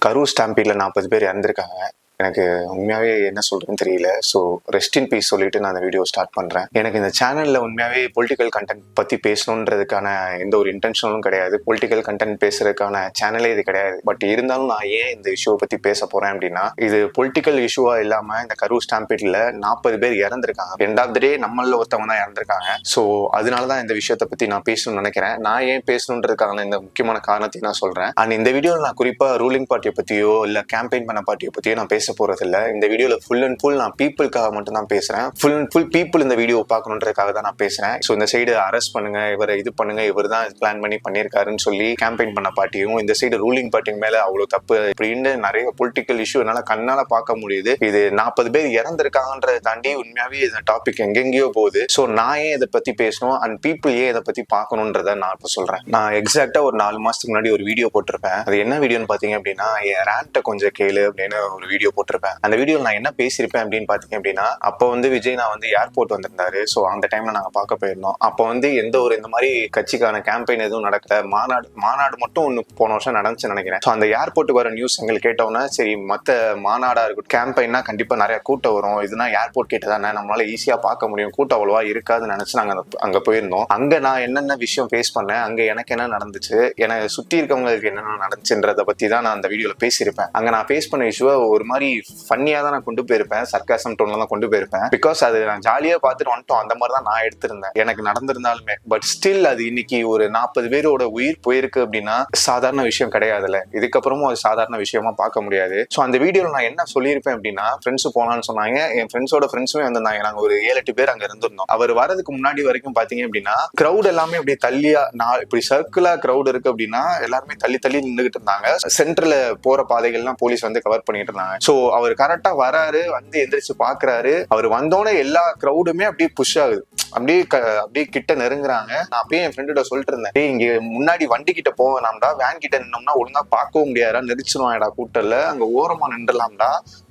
கரூர் ஸ்டாம்பீட்ல 40 பேர் இறந்திருக்காங்க. எனக்கு உண்மையாவே என்ன சொல்றதுன்னு தெரியல. ஸோ ரெஸ்ட் இன் பீஸ் சொல்லிட்டு நான் அந்த வீடியோ ஸ்டார்ட் பண்றேன். எனக்கு இந்த சேனல்ல உண்மையாவே பொலிட்டிக்கல் கண்டென்ட் பத்தி பேசணுன்றதுக்கான எந்த ஒரு இன்டென்ஷனும் கிடையாது. பொலிட்டிக்கல் கண்டென்ட் பேசுறதுக்கான சேனலே இது கிடையாது. பட் இருந்தாலும் நான் ஏன் இந்த இஷ்யூவை பத்தி பேச போறேன் அப்படின்னா, இது பொலிட்டிக்கல் இஷ்யூவா இல்லாம இந்த கரூர் ஸ்டாம்பீட்ல 40 பேர் இறந்திருக்காங்க. 2வது டே நம்மள ஒருத்தவங்க தான் இறந்திருக்காங்க. ஸோ அதனாலதான் இந்த விஷயத்தை பத்தி நான் பேசணும்னு நினைக்கிறேன். நான் ஏன் பேசணுன்றதுக்கான இந்த முக்கியமான காரணத்தை நான் சொல்றேன். அண்ட் இந்த வீடியோவில் நான் குறிப்பா ரூலிங் பார்ட்டியை பத்தியோ இல்ல கேம்பெயின் பண்ண பார்ட்டியை பத்தியோ நான் பேச போறது இல்ல. இந்த வீடியோல ஃபுல் அண்ட் ஃபுல் நான் பீப்புளுக்காக மட்டும் தான் பேசுறேன். ஃபுல் அண்ட் ஃபுல் பீப்புள் இந்த வீடியோ பார்க்கணுன்றதுக்காக தான் நான் பேசுறேன். ஸோ இந்த சைடு அரெஸ்ட் பண்ணுங்க, இவரை இது பண்ணுங்க, இவர் தான் பிளான் பண்ணி பண்ணியிருக்காருன்னு சொல்லி கேம்பெயின் பண்ண பார்ட்டியும், இந்த சைடு ரூலிங் பார்ட்டி மேல அவ்வளவு தப்பு இப்படின்னு நிறைய பொலிட்டிக்கல் இஷ்யூ என்னால கண்ணால பார்க்க முடியுது. இது 40 பேர் இறந்திருக்காங்கன்றதை தாண்டி உண்மையாவே இந்த டாபிக் எங்கெங்கயோ போகுது. ஸோ நான் ஏன் இதை பத்தி பேசணும் அண்ட் பீப்புள் ஏன் இதை பத்தி பார்க்கணுன்றத நான் இப்ப சொல்றேன். நான் எக்ஸாக்டா ஒரு 4 மாசத்துக்கு முன்னாடி ஒரு வீடியோ போட்டிருப்பேன். அது என்ன வீடியோன்னு பாத்தீங்க அப்படின்னா, என் ரேண்ட்டை கொஞ்சம் கேளு அப்படின்னு ஒரு வீடியோ போட்டிருப்பேன். அந்த வீடியோல நான் என்ன பேசியிருப்பேன் அப்படின்னு பாத்தீங்க அப்படின்னா, அப்போ விஜய் நான் ஏர்போர்ட் வந்திருந்தாரு. ஸோ அந்த டைம்ல நாங்க பார்க்க போயிருந்தோம். அப்போ எந்த ஒரு இந்த மாதிரி கட்சிக்கான கேம்பெயின் எதுவும் நடக்கல. மாநாடு மட்டும் ஒன்று போன வருஷம் நடந்துச்சுன்னு நினைக்கிறேன். ஸோ அந்த ஏர்போர்ட்டுக்கு வர நியூஸ் எங்களுக்கு கேட்டோம்னா, சரி மற்ற மாநாடா இருக்கட்டும், கேம்பெயின்னா கண்டிப்பா நிறைய கூட்டம் வரும், இதுனா ஏர்போர்ட் கிட்ட தானே, நம்மளால ஈஸியா பார்க்க முடியும், கூட்டம் அவ்வளவா இருக்காதுன்னு நினைச்சு நாங்க அங்க போயிருந்தோம். அங்க நான் என்னென்ன விஷயம் ஃபேஸ் பண்ணேன், அங்க எனக்கு என்ன நடந்துச்சு, எனக்கு சுத்தி இருக்கவங்களுக்கு என்னென்ன நடந்துச்சுன்றத பத்தி தான் நான் அந்த வீடியோல பேசியிருப்பேன். அங்க நான் ஃபேஸ் பண்ண இஷ்யூவை ஒரு மாதிரி ஃபன்னியா தான் நான் கொண்டு போயிருப்பேன், சர்க்காசம் டோன்ல தான் கொண்டு போயிருப்பேன். பிகாஸ் அது நான் ஜாலியா பார்த்துட்டு வந்துட்டோம், அந்த மாதிரி தான் நான் எடுத்திருந்தேன் எனக்கு நடந்திருந்தாலுமே. பட் ஸ்டில் அது இன்னைக்கு ஒரு 40 பேரோட உயிர் போயிருக்கு அப்படின்னா சாதாரண விஷயம் கிடையாதுல்ல. இதுக்கப்புறமும் அது சாதாரண விஷயமா பார்க்க முடியாது. ஸோ அந்த வீடியோல நான் என்ன சொல்லியிருப்பேன் அப்படின்னா, ஃப்ரெண்ட்ஸ் போனான்னு சொன்னாங்க. என் ஃப்ரெண்ட்ஸோட ஃப்ரெண்ட்ஸுமே வந்திருந்தாங்க. நாங்க ஒரு 7-8 பேர் அங்க இருந்திருந்தோம். அவர் வரதுக்கு முன்னாடி வரைக்கும் பாத்தீங்க அப்படின்னா, கிரௌட் எல்லாமே அப்படியே தள்ளியா, இப்படி சர்க்கிளா கிரௌட் இருக்கு அப்படின்னா எல்லாருமே தள்ளி தள்ளி நின்றுகிட்டு இருந்தாங்க. சென்டர்ல போற பாதைகள்லாம் போலீஸ் கவர் பண்ணிட்டு இருந்தாங்க. ஸோ அவர் கரெக்டா வராரு, எந்திரிச்சு பாக்குறாரு. அவர் வந்தோடனே எல்லா கிரௌடுமே அப்படியே புஷ் ஆகுது, அப்படியே கிட்ட நெருங்குறாங்க. நான் அப்படியே என் ஃப்ரெண்டோட சொல்லிட்டு இருந்தேன், இங்க முன்னாடி வண்டி கிட்ட போவேனாம்டா, வேன் கிட்ட நின்னோம்னா ஒழுங்கா பார்க்கவும் முடியாதா, நெரிச்சிருவாடா கூட்டல்ல, அங்க ஓரமா நின்றலாம்டா,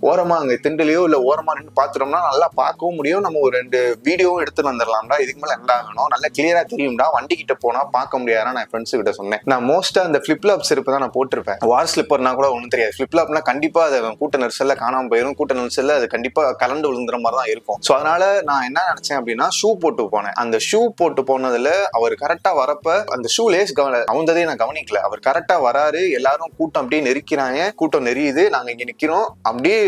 ஓரமா அங்க திண்டுலயோ இல்ல ஓரமா நின்று பாத்துட்டோம்னா நல்லா பார்க்கவும் முடியும், நம்ம ஒரு 2 வீடியோவும் எடுத்துட்டு வந்துடலாம்டா, இதுக்கு மேல என்ன ஆகணும், நல்லா கிளியரா தெரியும்டா, வண்டி கிட்ட போனா பார்க்க முடியாதா நான் ஃப்ரெண்ட்ஸ் கிட்ட சொன்னேன். நான் மோஸ்டா அந்த ஃபிளிப்லாப் செருப்பு தான் நான் போட்டிருப்பேன். வார் ஸ்லிப்பர்னா கூட ஒன்றும் தெரியாது. ஃபிளிப்லாப்னா கண்டிப்பா அது கூட்ட நெரிசல்ல காணாம போயிடும், கூட்ட நெரிசல்ல அது கண்டிப்பா கலண்டு விழுந்துற மாதிரி தான் இருக்கும். ஸோ அதனால நான் என்ன நினைச்சேன் அப்படின்னா, ஷூ போட்டு போனேன். அந்த ஷூ போட்டு போனதுல அவர் கரெக்டா வரப்ப அந்த ஷூ லேஸ் அவந்ததே நான் கவனிக்கல. அவர் கரெக்டா வராரு, எல்லாரும் கூட்டம் அப்படியே நெரிக்கிறாங்க, கூட்டம் நெரியுது, நாங்க இங்க நிக்கிறோம். அப்படியே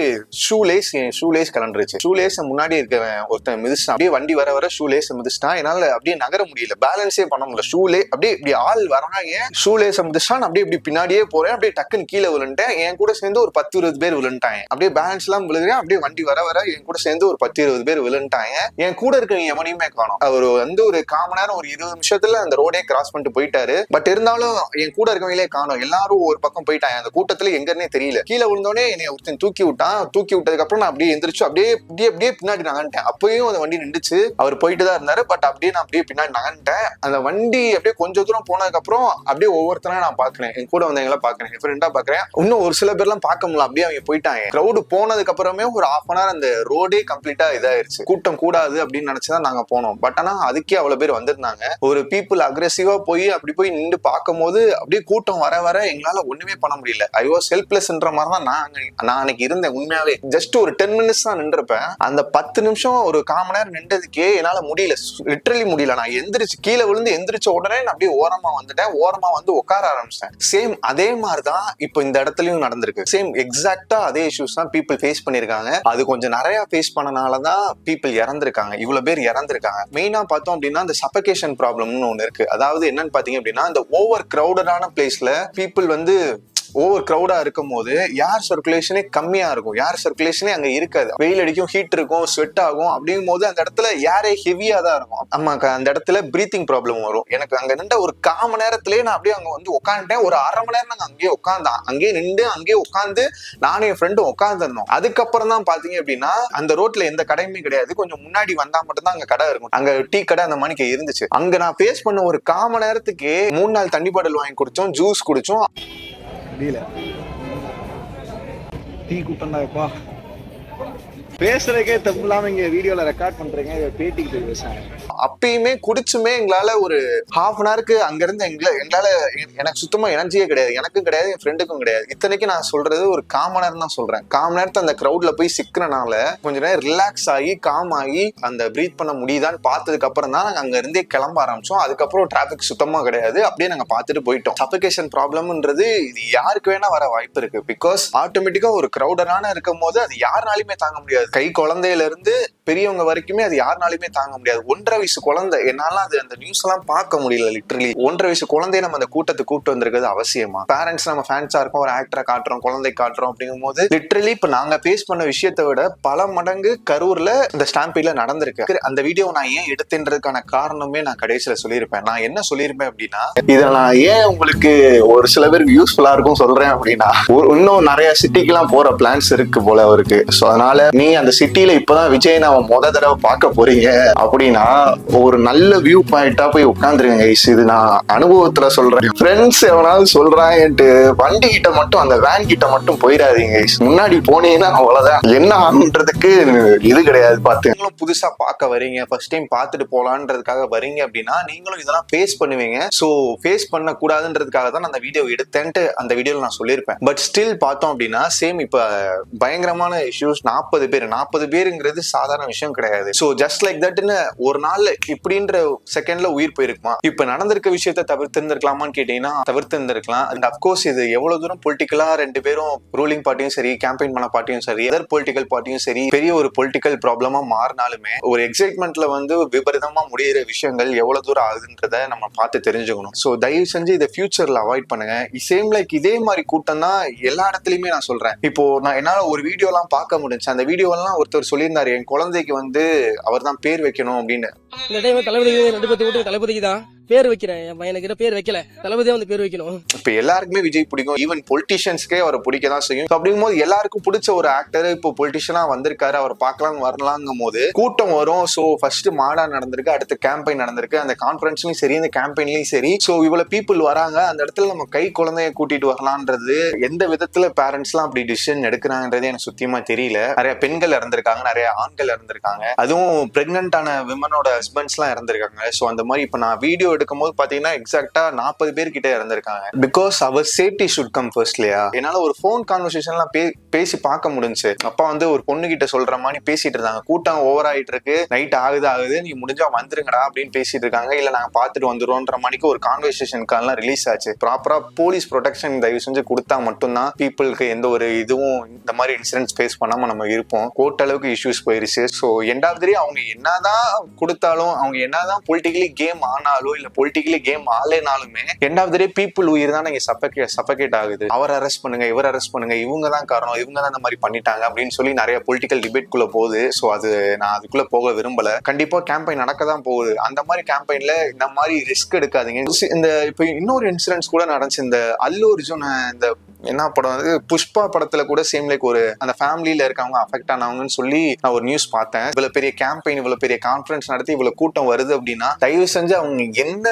ஷூ லேஸ் கலண்டுருச்சு. ஷூ லேஸ் முன்னாடி இருக்க ஒருத்தன் மிதிச்சிட்டான். அப்படியே வண்டி வர வர ஷூ லேஸ் மிதிச்சிட்டான். என்னால அப்படியே நகர முடியல, பேலன்ஸே பண்ண முடியல. அப்படியே இப்படி ஆள் வராங்க, ஷூ லேஸ் மிதிச்சிட்டான். அப்படியே இப்படி பின்னாடியே போறேன், அப்படியே டக்குன்னு கீழே விழுந்துட்டேன். என் கூட சேர்ந்து ஒரு 10-20 பேர் விழுந்துட்டாங்க. அப்படியே பேலன்ஸ் எல்லாம் விழுகிறேன். அப்படியே வண்டி வர வர என் கூட சேர்ந்து ஒரு 10-20 பேர் விழுந்துட்டாங்க. என் கூட இருக்க எவனையுமே காணோம். அவர் ஒரு 1/4 மணி நேரம், ஒரு 20 நிமிஷத்துல அந்த ரோடே கிராஸ் பண்ணிட்டு போயிட்டாரு. பட் இருந்தாலும் என் கூட இருக்கவங்களே காணோம். எல்லாரும் ஒரு பக்கம் போயிட்டாங்க. அந்த கூட்டத்துல எங்கன்னே தெரியல. கீழே விழுந்தோடனே என்னை ஒருத்தன் தூக்கி விட்டான். தூக்கி விட்டதுக்கு அப்புறம் நான் அப்படியே எந்திரிச்சு அப்படியே பின்னாடி நகர்ந்துட்டேன். அப்பயும் அந்த வண்டி நின்றுச்சு. அவர் போயிட்டு தான் இருந்தாரு. பட் அப்படியே நான் அப்படியே பின்னாடி நகர்ந்துட்டேன். அந்த வண்டி அப்படியே கொஞ்சம் தூரம் போனதுக்கு அப்புறம் அப்படியே ஒவ்வொருத்தனா நான் பாக்குறேன், என் கூட வந்தவங்கள பாக்குறேன், என் ஃப்ரெண்டா பாக்குறேன். இன்னும் ஒரு சில பேர்லாம் பார்க்க முடியல, அப்படியே அவங்க போயிட்டாங்க. கிரௌடு போனதுக்கு அப்புறமே ஒரு 1/2 மணி நேரம் அந்த ரோடே கம்ப்ளீட்டா இதாயிருச்சு. கூட்டம் கூடாது அப்படின்னு நினைச்சுதான் நாங்க போனோம். பட் ஆனா அதுக்கே அவ்வளவு பேர் வந்திருந்தாங்க. ஒரு பீப்புள் அக்ரெசிவா அப்படி போய் நின்று பார்க்கும் போது அப்படியே கூட்டம் வர வர எங்களால ஒண்ணுமே பண்ண முடியல. ஐ வாஸ் ஹெல்ப்லெஸ்ன்ற மாதிரி தான் நான் அன்னைக்கு இருந்தேன். உண்மையாவே ஜஸ்ட் ஒரு 10 மினிட்ஸ் தான் நின்றுப்பேன். அந்த 10 நிமிஷம் ஒரு 1/4 மணி நேரம் நின்றதுக்கே என்னால முடியல, லிட்டரலி முடியல. நான் எந்திரிச்சு கீழே விழுந்து எந்திரிச்ச உடனே நான் அப்படியே ஓரமா வந்துட்டேன். ஓரமா உட்கார ஆரம்பிச்சேன். சேம் அதே மாதிரிதான் இப்போ இந்த இடத்துலயும் நடந்திருக்கு. சேம் எக்ஸாக்டா அதே இஷ்யூஸ் தான் பீப்புள் ஃபேஸ் பண்ணிருக்காங்க. அது கொஞ்சம் நிறைய ஃபேஸ் பண்ணனாலதான் பீப்புள் இறந்திருக்காங்க, இவ்வளவு பேர் இறந்திருக்காங்க. மெயினா பார்த்தோம் அப்படின்னா இந்த சஃபகேஷன் ப்ராப்ளம்னு ஒண்ணு இருக்கு. அதாவது என்னன்னு பாத்தீங்க அப்படின்னா, இந்த ஓவர் கிரௌடடான பிளேஸ்ல பீப்புள் ஓவர் கிரௌடா இருக்கும் போது ஏர் சர்க்குலேஷனே கம்மியா இருக்கும். ஏர் சர்க்குலேஷனே அங்க இருக்காது. வெயில் அடிக்கும், ஹீட் இருக்கும், ஸ்வெட் ஆகும். அப்படிங்கும் போது அந்த இடத்துல ஏரே ஹெவியா தான் இருக்கும். நமக்கு அந்த இடத்துல பிரீத்திங் ப்ராப்ளம் வரும். எனக்கு அங்க நின்ற ஒரு 1/4 மணி நேரத்திலேயே நான் அப்படியே அங்க உட்காந்துட்டேன். ஒரு 1/2 மணி நேரம் நாங்க அங்கேயே உட்காந்தோம். அங்கேயே நின்று அங்கேயே உட்காந்து நானும் என் ஃப்ரெண்டும் உட்காந்துருந்தோம். அதுக்கப்புறம் தான் பாத்தீங்க அப்படின்னா, அந்த ரோட்ல எந்த கடையுமே கிடையாது. கொஞ்சம் முன்னாடி வந்தா மட்டும் தான் அங்க கடை இருக்கும். அங்க டீ கடை அந்த மாதிரி இருந்துச்சு. அங்க நான் ஃபேஸ் பண்ண ஒரு 1/4 மணி நேரத்துக்கு 3 நாள் தண்ணி பாட்டில் வாங்கி குடிச்சோம், ஜூஸ் குடிச்சோம். டீ கூட்டம்டாப்பா, பேசுறதுக்கே தப்பு இல்லாம இங்க வீடியோல ரெக்கார்ட் பண்றீங்க, பேட்டிக்கு போய் பேசுறாங்க. அப்பயுமே குடிச்சுமே எங்களால ஒரு ஹாஃப் அன் ஹவருக்கு அங்கிருந்து எங்களால எனக்கு சுத்தமா எனர்ஜியே கிடையாது, எனக்கும் கிடையாது, என் ஃப்ரெண்டுக்கும் கிடையாது. இத்தனைக்கு நான் சொல்றது ஒரு காமன் நேரம் தான் சொல்றேன். காமன் நேரத்தை அந்த கிரௌட்ல போய் சிக்கிறனால கொஞ்ச நேரம் ரிலாக்ஸ் ஆகி காம் ஆகி அந்த பிரீத் பண்ண முடியுதான்னு பார்த்ததுக்கு அப்புறம் தான் நாங்க அங்க இருந்தே கிளம்ப ஆரம்பிச்சோம். அதுக்கப்புறம் டிராபிக் சுத்தமா கிடையாது, அப்படியே நாங்க பார்த்துட்டு போயிட்டோம். சஃபகேஷன் ப்ராப்ளம்ன்றது இது யாருக்கு வேணா வர வாய்ப்பு இருக்கு. பிகாஸ் ஆட்டோமேட்டிக்கா ஒரு கிரௌடரான இருக்கும் போது அது யாருனாலுமே தாங்க முடியாது. கை குழந்தையில இருந்து பெரியவங்க வரைக்குமே அது யாருனாலுமே தாங்க முடியாது. 1.5 வயசு குழந்தை, என்னால அது அந்த நியூஸ் எல்லாம் பார்க்க முடியல. லிட்டரலி 1.5 வயசு குழந்தைய நம்ம அந்த கூட்டத்துக்கு கூப்பிட்டு வந்திருக்கிறது அவசியமா? பேரண்ட்ஸ் நம்ம ஃபேன்ஸா இருக்கோம், ஒரு ஆக்டரை காட்டுறோம், குழந்தை காட்டுறோம் அப்படிங்கும் போது லிட்டரலி இப்ப நாங்க ஃபேஸ் பண்ண விஷயத்தை விட பல மடங்கு கரூர்ல இந்த ஸ்டாம்பீட்ல நடந்திருக்கு. அந்த வீடியோ நான் ஏன் எடுத்துன்றதுக்கான காரணமே நான் கடைசியில சொல்லியிருப்பேன். நான் என்ன சொல்லியிருப்பேன் அப்படின்னா, இதை நான் ஏன் உங்களுக்கு ஒரு சில பேருக்கு யூஸ்ஃபுல்லா இருக்கும் சொல்றேன் அப்படின்னா, இன்னும் நிறைய சிட்டிக்கு எல்லாம் போற பிளான்ஸ் இருக்கு போல அவருக்கு. சோ அதனால நீ அந்த சிட்டில இப்பதான் விஜய் நான் தடவை பார்க்க போறீங்க அப்படின்னா ஒரு நல்ல வியூ பாயிண்டா போய் உட்காந்துருங்க. இது நான் அனுபவத்துல சொல்றேன். ஃப்ரெண்ட்ஸ் எவனாவது சொல்றாங்கன்ட்டு வண்டி கிட்ட மட்டும், அந்த வேன் கிட்ட மட்டும் போயிடாதீங்க. முன்னாடி போனீங்கன்னா அவ்வளவுதான், என்ன ஆகுன்றதுக்கு இது கிடையாது. பார்த்து நீங்களும் புதுசா பார்க்க வரீங்க, ஃபர்ஸ்ட் டைம் பார்த்துட்டு போலான்றதுக்காக வரீங்க அப்படின்னா நீங்களும் இதெல்லாம் ஃபேஸ் பண்ணுவீங்க. சோ ஃபேஸ் பண்ண கூடாதுன்றதுக்காக தான் அந்த வீடியோ எடுத்தேன்ட்டு அந்த வீடியோல நான் சொல்லியிருப்பேன். பட் ஸ்டில் பார்த்தோம் அப்படின்னா சேம் இப்ப பயங்கரமான இஷ்யூஸ். 40 பேருங்கிறது சாதாரண விஷயம் கிடையாது. சோ ஜஸ்ட் லைக் தட்னு ஒரு நாள் இப்படின்ற செகண்ட்ல உயிர் போயிருக்குமா? இப்ப நடந்திருக்க விஷயத்தை தவிர்த்து இருந்திருக்கலாமான்னு கேட்டீங்கன்னா தவிர்த்து இருந்திருக்கலாம். அண்ட் அப்கோர்ஸ் இது எவ்வளவு தூரம் பொலிட்டிக்கலா ரெண்டு பேரும் ரூலிங் பார்ட்டியும் சரி, கேம்பெயின் பண்ண பார்ட்டியும் சரி, அதர் பொலிட்டிக்கல் பார்ட்டியும் சரி பெரிய ஒரு பொலிட்டிக்கல் ப்ராப்ளமா மாறினாலுமே ஒரு எக்ஸைட்மெண்ட்ல விபரீதமா முடியிற விஷயங்கள் எவ்வளவு தூரம் ஆகுதுன்றத நம்ம பார்த்து தெரிஞ்சுக்கணும். சோ தயவு செஞ்சு இதை ஃபியூச்சர்ல அவாய்ட் பண்ணுங்க. சேம் லைக் இதே மாதிரி கூட்டம் தான் எல்லா இடத்துலயுமே நான் சொல்றேன். இப்போ நான் என்னால ஒரு வீடியோ எல்லாம் பார்க்க முடிஞ்சு. அந்த வீடியோ எல்லாம் ஒருத்தர் சொல்லியிருந்தாரு, என் குழந்தைக்கு அவர் தான் பேர் வைக்கணும் அப்படின்னு. இந்த டைம் தளபதி 2 பேர்த்து வீட்டுக்கு தளபதிக்கு தான் பேர் வைக்கிறேன். என் பையனுக்கு பேர் வைக்கல, தளபதியா வந்து பேர் வைக்கணும். இப்ப எல்லாருக்குமே விஜய் பிடிக்கும், ஈவன் பொலிட்டிஷியன்ஸ்க்கே அவரை பிடிக்க தான் செய்யும். அப்படிங்கும் போது எல்லாருக்கும் பிடிச்ச ஒரு ஆக்டர் இப்போ பொலிட்டிஷியனா வந்திருக்காரு, அவர் பார்க்கலாம் வரலாங்கும் போது கூட்டம் வரும். சோ ஃபர்ஸ்ட் மாடா நடந்திருக்கு, அடுத்து கேம்பெயின் நடந்திருக்கு. அந்த கான்ஃபரன்ஸ்லயும் சரி, அந்த கேம்பெயின்லயும் சரி. சோ இவ்வளவு பீப்புள் வராங்க, அந்த இடத்துல நம்ம கை குழந்தைய கூட்டிட்டு வரலான்றது எந்த விதத்துல பேரண்ட்ஸ் எல்லாம் அப்படி டிசிஷன் எடுக்கிறாங்கன்றது எனக்கு சுத்தமா தெரியல. நிறைய பெண்கள் இறந்திருக்காங்க, நிறைய ஆண்கள் இறந்திருக்காங்க, அதுவும் பிரெக்னன்டான விமனோட ஹஸ்பண்ட்ஸ் எல்லாம் இறந்திருக்காங்க. சோ அந்த மாதிரி இப்ப நான் வீடியோ எடுக்கும் போது பாத்தீங்கன்னா எக்ஸாக்டா 40 பேர் கிட்ட இறந்திருக்காங்க. பிகாஸ் அவர் சேஃப்டி ஷுட் கம் ஃபர்ஸ்ட் இல்லையா? என்னால ஒரு போன் கான்வர்சேஷன்லாம் பேசி பார்க்க முடிஞ்சு. அப்பா ஒரு பொண்ணு கிட்ட சொல்ற மாதிரி பேசிட்டு இருந்தாங்க. கூட்டம் ஓவர் ஆயிட்டு இருக்கு, நைட் ஆகுது, நீ முடிஞ்சா வந்துருங்கடா அப்படின்னு பேசிட்டு இருக்காங்க. இல்ல நாங்க பாத்துட்டு வந்துருவோன்ற மாதிரிக்கு ஒரு கான்வர்சேஷன் கால்லாம் ரிலீஸ் ஆச்சு. ப்ராப்பரா போலீஸ் ப்ரொடெக்ஷன் தயவு செஞ்சு கொடுத்தா மட்டும்தான் பீப்புளுக்கு எந்த ஒரு இதுவும் இந்த மாதிரி இன்சிடென்ட்ஸ் ஃபேஸ் பண்ணாம நம்ம இருப்போம். கோர்ட் அளவுக்கு இஷ்யூஸ் போயிருச்சு. So end of the day அவங்க என்னதான் கொடுத்தாலும், அவங்க என்னதான் பொலிட்டிக்கலி கேம் ஆனாலும் இல்ல பொலிட்டிக்கலி கேம் ஆலேனாலுமே end of the day people உயிர் தான் இங்க சஃபகேட் ஆகுது. அவர் அரெஸ்ட் பண்ணுங்க, இவர் அரெஸ்ட் பண்ணுங்க, இவங்க தான் காரணம், இவங்க தான் இந்த மாதிரி பண்ணிட்டாங்க அப்படின்னு சொல்லி நிறைய பொலிட்டிக்கல் டிபேட் குள்ள போகுது. ஸோ அது நான் அதுக்குள்ள போக விரும்பல. கண்டிப்பா கேம்பெயின் நடக்க தான் போகுது. அந்த மாதிரி கேம்பெயின்ல இந்த மாதிரி ரிஸ்க் எடுக்காதீங்க. இந்த இப்போ இன்னொரு இன்சிடென்ட்ஸ் கூட நடந்துச்சு. இந்த அல்லு அர்ஜுன் இந்த என்ன படம் புஷ்பா படத்துல கூட சேம் லைக் ஒரு அந்த ஃபேமிலியில இருக்கவங்க அஃபெக்ட் ஆனவங்கன்னு சொல்லி நான் ஒரு நியூஸ் பார்த்தேன். இவ்வளவு பெரிய கேம்பெயின், இவ்வளவு பெரிய கான்ஃபரன்ஸ் நடத்தி இவ்வளவு கூட்டம் வருது அப்படின்னா தயவு செஞ்சு அவங்க என்ன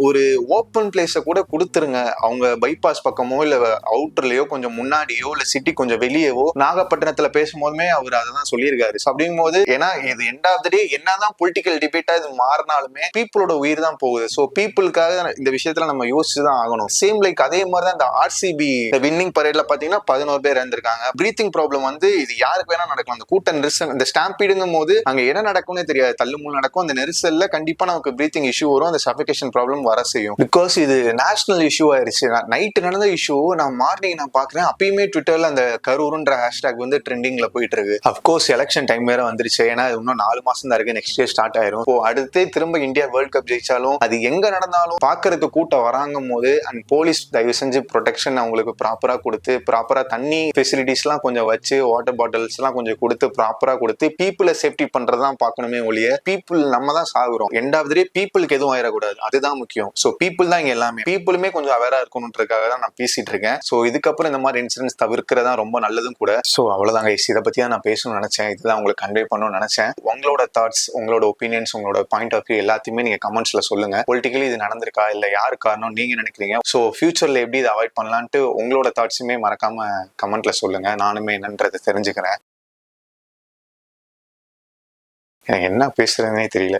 ஒரு ஓப்பன் பிளேஸ கூட கொடுத்துருங்க. அவங்க பைபாஸ் பக்கமோ இல்ல அவுட்டர்லயோ கொஞ்சம் முன்னாடியோ இல்ல சிட்டி கொஞ்சம் வெளியவோ. நாகப்பட்டினத்துல பேசும்போதுமே அவர் அதான் சொல்லியிருக்காரு. அப்படிங்கும் போது ஏன்னா இது எண்ட் ஆஃப் தி டே என்னதான் பொலிட்டிக்கல் டிபேட்டா இது மாறினாலுமே பீப்புளோட உயிர் தான் போகுது. ஸோ பீப்புளுக்காக இந்த விஷயத்துல நம்ம யோசிச்சுதான் ஆகணும். சேம் லைக் அதே மாதிரிதான் இந்த ஆர்சிபி வின்னிங் பரேட்ல பாத்தீங்கன்னா 11 பேர் இறந்திருக்காங்க. பிரீத்திங் ப்ராப்ளம் இது யாருக்கு வேணா நடக்கலாம். அந்த கூட்ட நெரிசல், இந்த ஸ்டாம்பீடுங்கும் போது அங்க என்ன நடக்கும்னே தெரியாது, தள்ளுமுள் நடக்கும். அந்த நெரிசல்ல கண்டிப்பா நமக்கு பிரீத்திங் இஷ்யூ வரும், அந்த சஃபகேஷன் ப்ராப்ளம் வர செய்யும். பிகாஸ் இது நேஷனல் இஷ்யூ ஆயிருச்சு. நைட் நடந்த இஷ்யூ நான் மார்னிங் நான் பாக்குறேன், அப்பயுமே ட்விட்டர்ல அந்த கரூர்ன்ற ஹேஷ்டாக் ட்ரெண்டிங்ல போயிட்டு இருக்கு. அப்கோர்ஸ் எலெக்ஷன் டைம் வேற வந்துருச்சு. ஏன்னா இன்னும் 4 மாசம் தான் இருக்கு, நெக்ஸ்ட் இயர் ஸ்டார்ட் ஆயிரும். அடுத்து திரும்ப இந்தியா வேர்ல்ட் கப் ஜெயிச்சாலும் அது எங்க நடந்தாலும் பாக்குறதுக்கு கூட்டம் வராங்கும் போது அண்ட் போலீஸ் தயவு செஞ்சு ப்ரொடெக்ஷன் அவங்களுக்கு ப்ராப்பரா கொடுத்து, ப்ராப்பரா தண்ணி ஃபெசிலிட்டிஸ் எல்லாம் கொஞ்சம் வச்சு, வாட்டர் பாட்டில்ஸ் எல்லாம் கொஞ்சம் கொடுத்து, ப்ராப்பரா கொடுத்து பீப்புளை சேஃப்டி பண்றதுதான் பார்க்கணுமே ஒழிய பீப்புள் நம்ம தான் சாகுறோம். எண்ட் ஆஃப் தி டே பீப்புளுக்கு எதுவும் ஆயிடக்கூடாது, அதுதான் முக்கியம். ஸோ பீப்புள் தான் இங்க எல்லாமே. பீப்புளுமே கொஞ்சம் அவேரா இருக்கணும்ன்றதுக்காக தான் நான் பேசிட்டு இருக்கேன். ஸோ இதுக்கப்புறம் இந்த மாதிரி இன்சிடென்ட்ஸ் தவிர்க்கிறதா ரொம்ப நல்லதும் கூட. ஸோ அவ்வளவுதாங்க, இதை பத்தி தான் நான் பேசணும்னு நினைச்சேன். இதுதான் உங்களுக்கு கன்வே பண்ணணும்னு நினைச்சேன். உங்களோட தாட்ஸ், உங்களோட ஒப்பீனியன்ஸ், உங்களோட பாயிண்ட் ஆஃப் வியூ எல்லாத்தையுமே நீங்க கமெண்ட்ஸ்ல சொல்லுங்க. பொலிட்டிக்கலி இது நடந்திருக்கா இல்ல யாரு காரணம் நீங்க நினைக்கிறீங்க? ஸோ ஃபியூச்சர்ல எப்படி இதை அவாய்ட் பண்ணலான்ட்டு உங்களோட தாட்ஸுமே மறக்காம கமெண்ட்ல சொல்லுங்க. நானுமே என்னன்றதை தெரிஞ்சுக்கிறேன். எனக்கு என்ன பேசுறதுன்னே தெரியல.